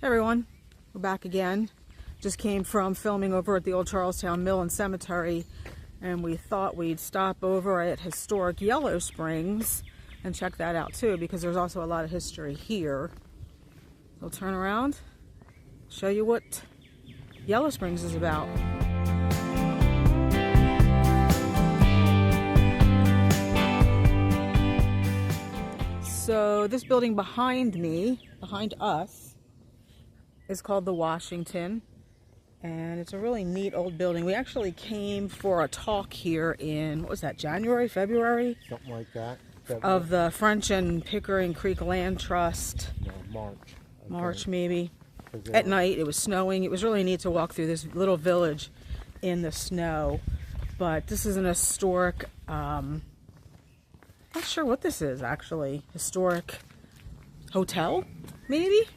Hey everyone, we're back again. Just came from filming over at the old Charlestown Mill and Cemetery, and we thought we'd stop over at historic Yellow Springs and check that out too, because there's also a lot of history here. We'll turn around, show you what Yellow Springs is about. So this building behind me, behind us, is called the Washington, and it's a really neat old building. We actually came for a talk here in, what was that, January, February? Something like that. Of the French and Pickering Creek Land Trust. No, March. Okay. March maybe. At night, it was snowing. It was really neat to walk through this little village in the snow. But this is an historic, not sure what this is actually. Historic hotel, maybe?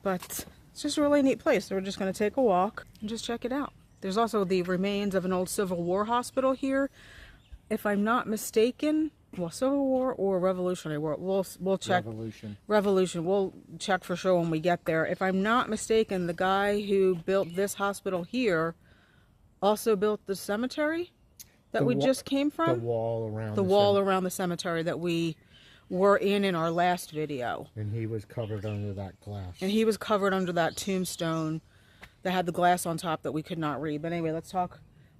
But it's just a really neat place. So we're just going to take a walk and just check it out. There's also the remains of an old Civil War hospital here. If I'm not mistaken, well, Civil War or Revolutionary War, we'll check. Revolution. We'll check for sure when we get there. If I'm not mistaken, the guy who built this hospital here also built the cemetery that we just came from. The wall around the cemetery that we were in our last video. And he was covered under that glass. And he was covered under that tombstone that had the glass on top that we could not read. But anyway,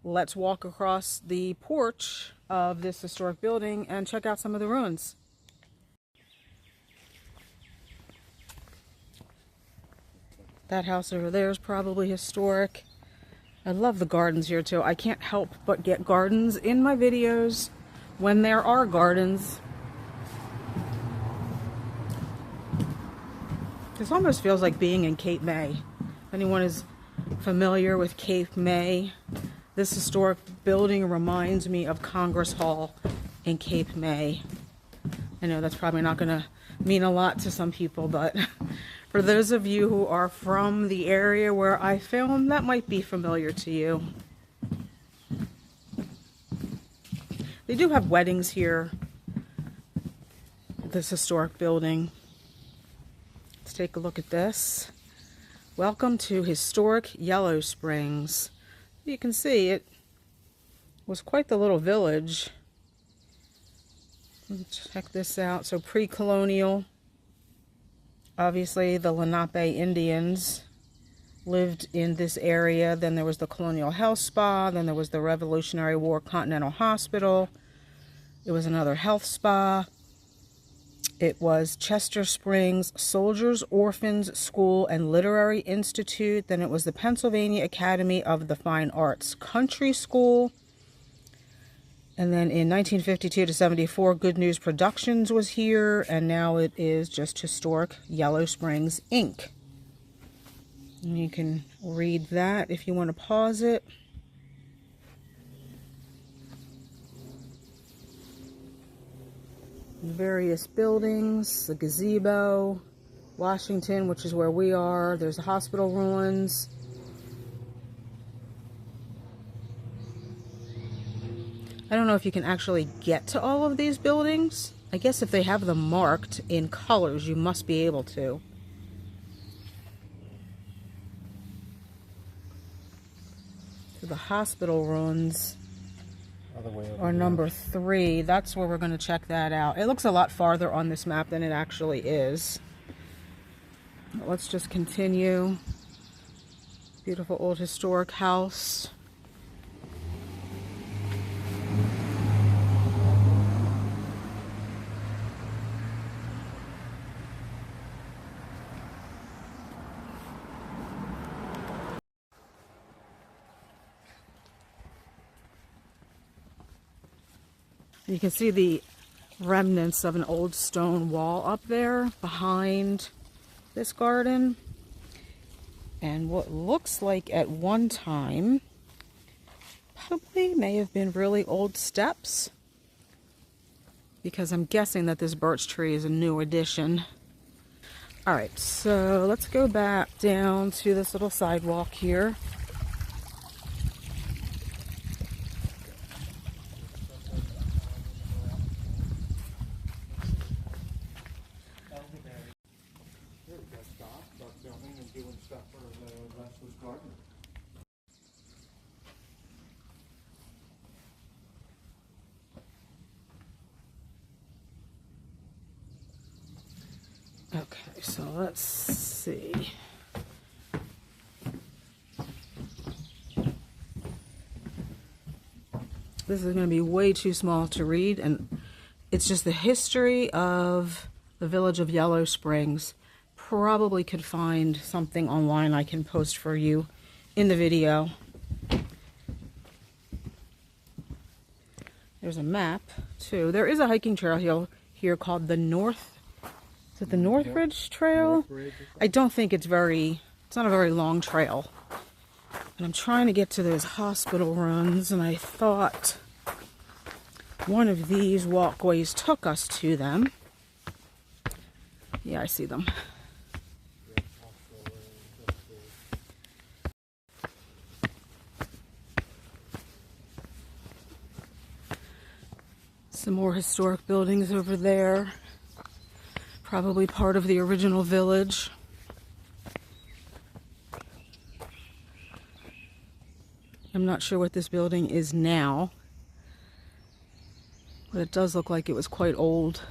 let's walk across the porch of this historic building and check out some of the ruins. That house over there is probably historic. I love the gardens here too. I can't help but get gardens in my videos when there are gardens. This almost feels like being in Cape May. If anyone is familiar with Cape May, this historic building reminds me of Congress Hall in Cape May. I know that's probably not going to mean a lot to some people, but for those of you who are from the area where I film, that might be familiar to you. They do have weddings here at this historic building. Let's take a look at this. Welcome to historic Yellow Springs. You can see it was quite the little village. Let's check this out. So pre-colonial, obviously the Lenape Indians lived in this area. Then there was the Colonial Health Spa. Then there was the Revolutionary War Continental Hospital. It was another health spa. It was Chester Springs Soldiers, Orphans School and Literary Institute. Then it was the Pennsylvania Academy of the Fine Arts Country School. And then in 1952 to 74, Good News Productions was here. And now it is just historic Yellow Springs, Inc. And you can read that if you want to pause it. Various buildings, the gazebo, Washington, which is where we are. There's the hospital ruins. I don't know if you can actually get to all of these buildings. I guess if they have them marked in colors, you must be able to. So the hospital ruins or number 3, that's where we're going to check that out. It looks a lot farther on this map than it actually is. Let's just continue. Beautiful old historic house. You can see the remnants of an old stone wall up there behind this garden. And what looks like at one time probably may have been really old steps, because I'm guessing that this birch tree is a new addition. All right, so let's go back down to this little sidewalk here. So let's see. This is going to be way too small to read, and it's just the history of the village of Yellow Springs. Probably could find something online I can post for you in the video. There's a map too. There is a hiking trail here called the North. Is it the Northridge Trail? I don't think it's not a very long trail. And I'm trying to get to those hospital runs, and I thought one of these walkways took us to them. Yeah, I see them. Some more historic buildings over there. Probably part of the original village. I'm not sure what this building is now, but it does look like it was quite old.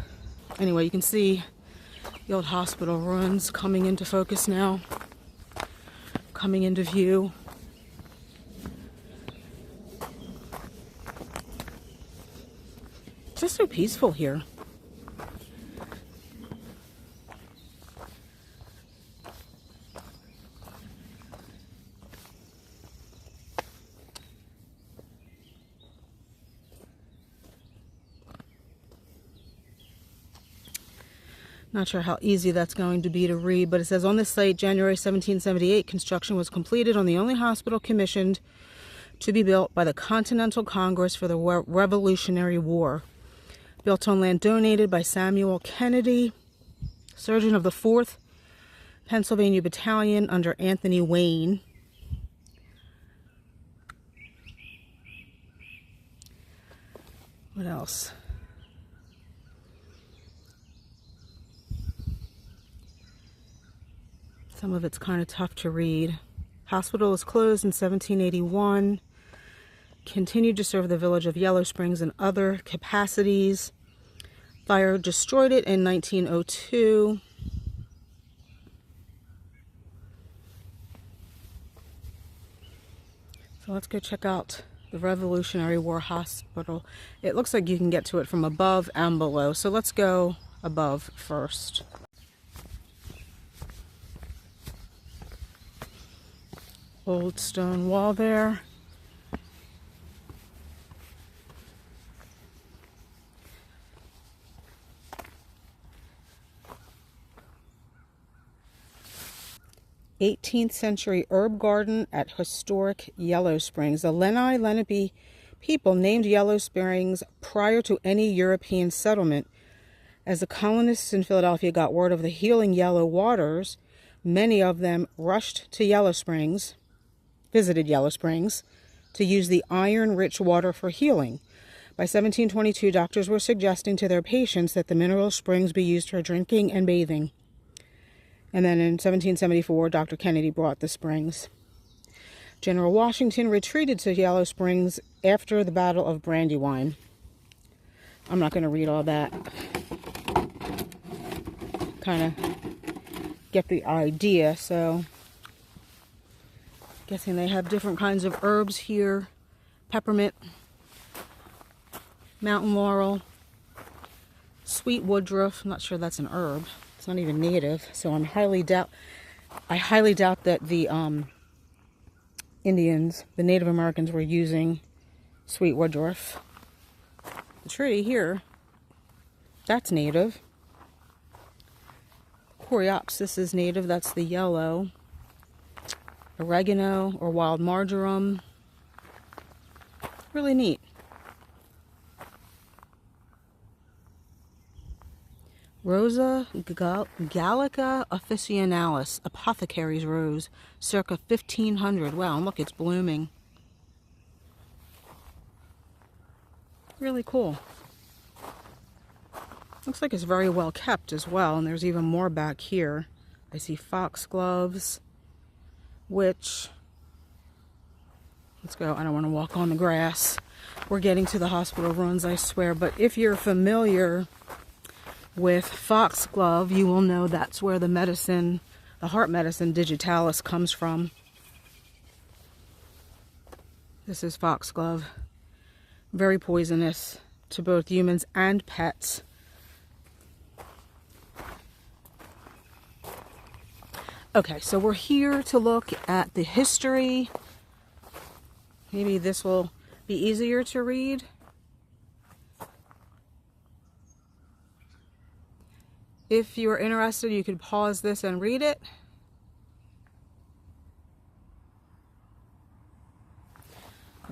Anyway, you can see the old hospital ruins coming into focus now, coming into view. It's just so peaceful here. Not sure how easy that's going to be to read, but it says on this site, January 1778, construction was completed on the only hospital commissioned to be built by the Continental Congress for the Revolutionary War. Built on land donated by Samuel Kennedy, surgeon of the 4th Pennsylvania Battalion under Anthony Wayne. What else? Some of it's kind of tough to read. Hospital was closed in 1781. Continued to serve the village of Yellow Springs in other capacities. Fire destroyed it in 1902. So let's go check out the Revolutionary War Hospital. It looks like you can get to it from above and below. So let's go above first. Old stone wall there. '18th century herb garden at historic Yellow Springs. The Native Lenape people named Yellow Springs prior to any European settlement. As the colonists in Philadelphia got word of the healing yellow waters, many of them rushed to Yellow Springs, visited Yellow Springs, to use the iron-rich water for healing. By 1722, doctors were suggesting to their patients that the mineral springs be used for drinking and bathing. And then in 1774, Dr. Kennedy brought the springs. General Washington retreated to Yellow Springs after the Battle of Brandywine. I'm not going to read all that. Kind of get the idea. So, guessing they have different kinds of herbs here. Peppermint, mountain laurel, sweet woodruff. I'm not sure that's an herb. It's not even native, so I highly doubt that the Indians, the Native Americans, were using sweet woodruff. The tree here, that's native. Coreopsis is native, that's the yellow. Oregano or wild marjoram. Really neat. Rosa Gallica officinalis, apothecary's rose, circa 1500. Wow, and look, it's blooming. Really cool. Looks like it's very well kept as well, and there's even more back here. I see foxgloves, which, let's go, I don't want to walk on the grass. We're getting to the hospital ruins, I swear, but if you're familiar with foxglove, you will know that's where the medicine, the heart medicine digitalis comes from. This is foxglove. Very poisonous to both humans and pets. Okay, so we're here to look at the history. Maybe this will be easier to read. If you're interested, you could pause this and read it.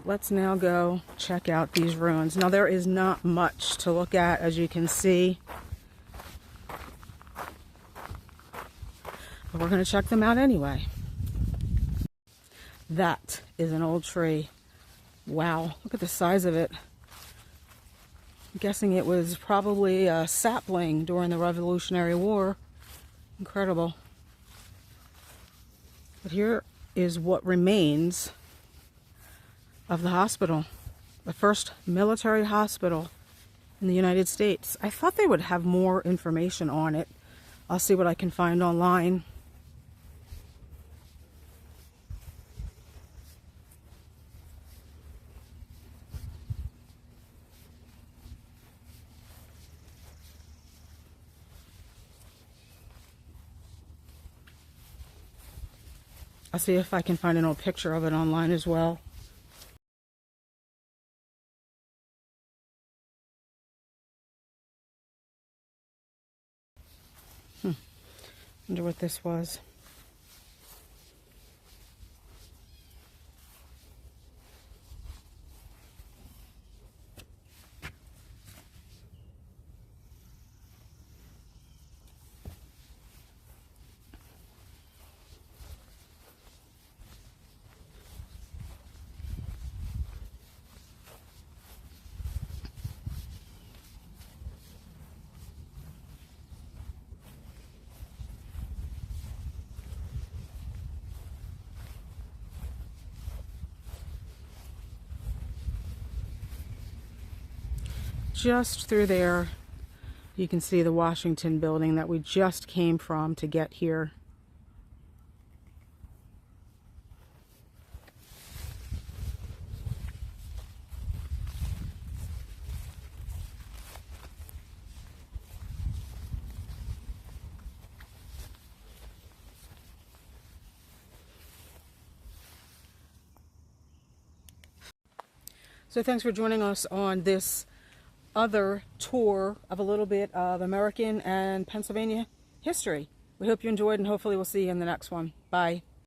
Let's now go check out these ruins. Now, there is not much to look at, as you can see. But we're going to check them out anyway. That is an old tree. Wow, look at the size of it. I'm guessing it was probably a sapling during the Revolutionary War. Incredible. But here is what remains of the hospital, the first military hospital in the United States. I thought they would have more information on it. I'll see what I can find online. I'll see if I can find an old picture of it online as well. Wonder what this was. Just through there, you can see the Washington building that we just came from to get here. So thanks for joining us on this other tour of a little bit of American and Pennsylvania history. We hope you enjoyed, and hopefully we'll see you in the next one. Bye.